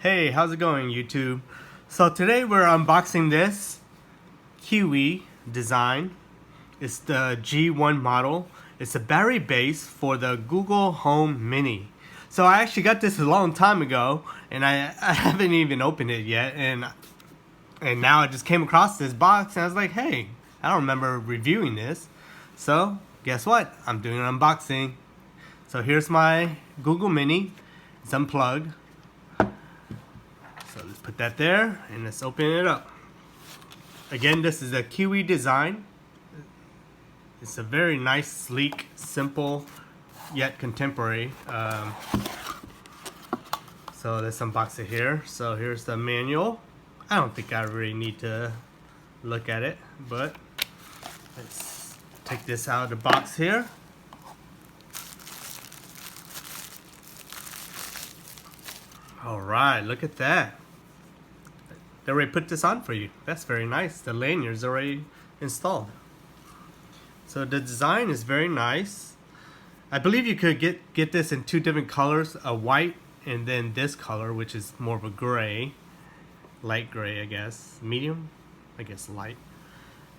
Hey, how's it going, YouTube? So today we're unboxing this KIWI design. It's the G1 model. It's a battery base for the Google Home Mini. So I actually got this a long time ago, and I haven't even opened it yet. And now I just came across this box, and I was like, hey, I don't remember reviewing this. So guess what? I'm doing an unboxing. So here's my Google Mini. It's unplugged. So let's put that there and let's open it up. Again, this is a KIWI design. It's a very nice, sleek, simple, yet contemporary. So let's unbox it here. So here's the manual. I don't think I really need to look at it, but let's take this out of the box here. Alright, look at that. They already put this on for you. That's very nice. The lanyard's already installed. So the design is very nice. I believe you could get this in two different colors, a white and then this color, which is more of a gray, light gray, I guess, medium, I guess light.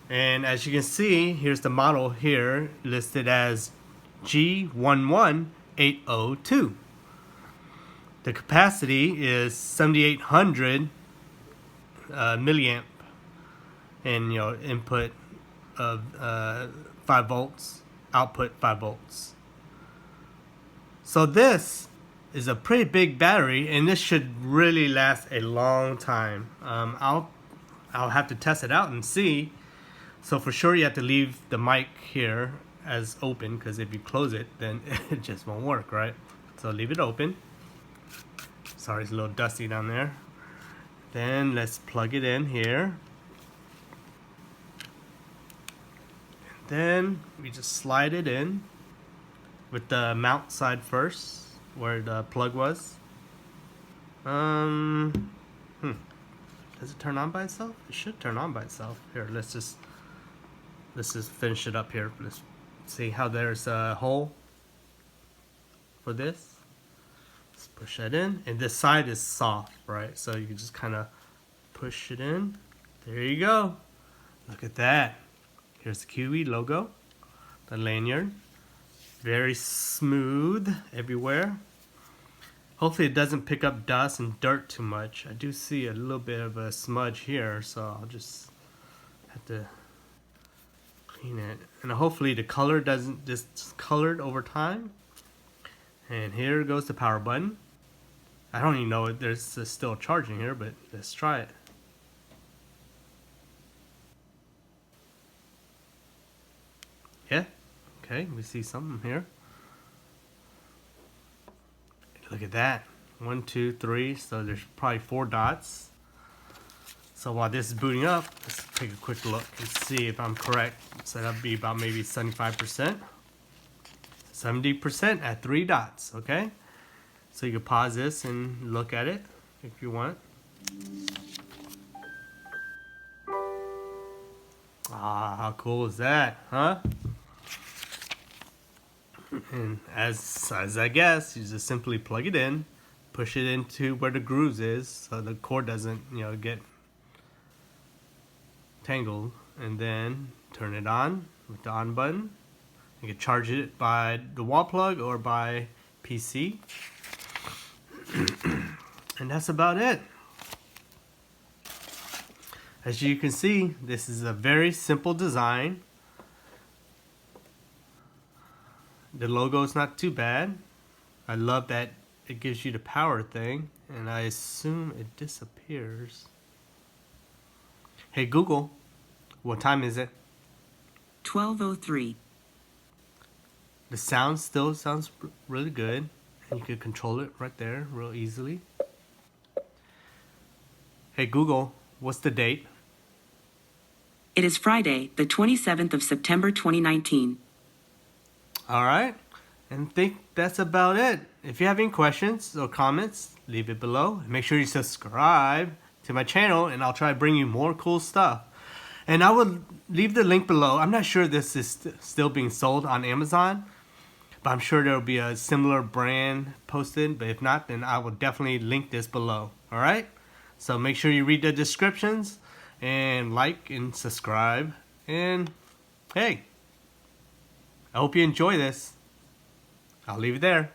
And as you can see, here's the model here listed as G11802. The capacity is 7,800 milliamp, and input of 5 volts, output 5 volts. So this is a pretty big battery, and this should really last a long time. I'll have to test it out and see. So for sure you have to leave the mic here as open, because if you close it, then it just won't work, right? So leave it open. Sorry, it's a little dusty down there. Then let's plug it in here. And then we just slide it in with the mount side first, where the plug was. Does it turn on by itself? It should turn on by itself. Here, let's just finish it up here. Let's see how there's a hole for this. Let's push that in, and this side is soft, right? So you can just kind of push it in. There you go. Look at that. Here's the KIWI logo, the lanyard. Very smooth everywhere. Hopefully it doesn't pick up dust and dirt too much. I do see a little bit of a smudge here, so I'll just have to clean it. And hopefully the color doesn't discolored over time. And here goes the power button. I don't even know if there's still charging here, but let's try it. Yeah, okay, we see something here. Look at that. 1, 2, 3, so there's probably 4 dots. So while this is booting up, let's take a quick look and see if I'm correct. So that'll be about maybe 75%. 70% at 3 dots, okay? So you can pause this and look at it if you want. Ah, how cool is that, huh? And as I guess, you just simply plug it in, push it into where the grooves is, so the cord doesn't, get tangled, and then turn it on with the on button. You can charge it by the wall plug or by PC. And that's about it. As you can see, this is a very simple design. The logo is not too bad. I love that it gives you the power thing, and I assume it disappears. Hey Google, what time is it? 12:03. The sound still sounds really good, and you can control it right there real easily. Hey Google, what's the date? It is Friday, the 27th of September 2019. Alright, and I think that's about it. If you have any questions or comments, leave it below. Make sure you subscribe to my channel, and I'll try to bring you more cool stuff. And I will leave the link below. I'm not sure this is still being sold on Amazon. But I'm sure there will be a similar brand posted. But if not, then I will definitely link this below. All right. So make sure you read the descriptions and like and subscribe. And hey, I hope you enjoy this. I'll leave it there.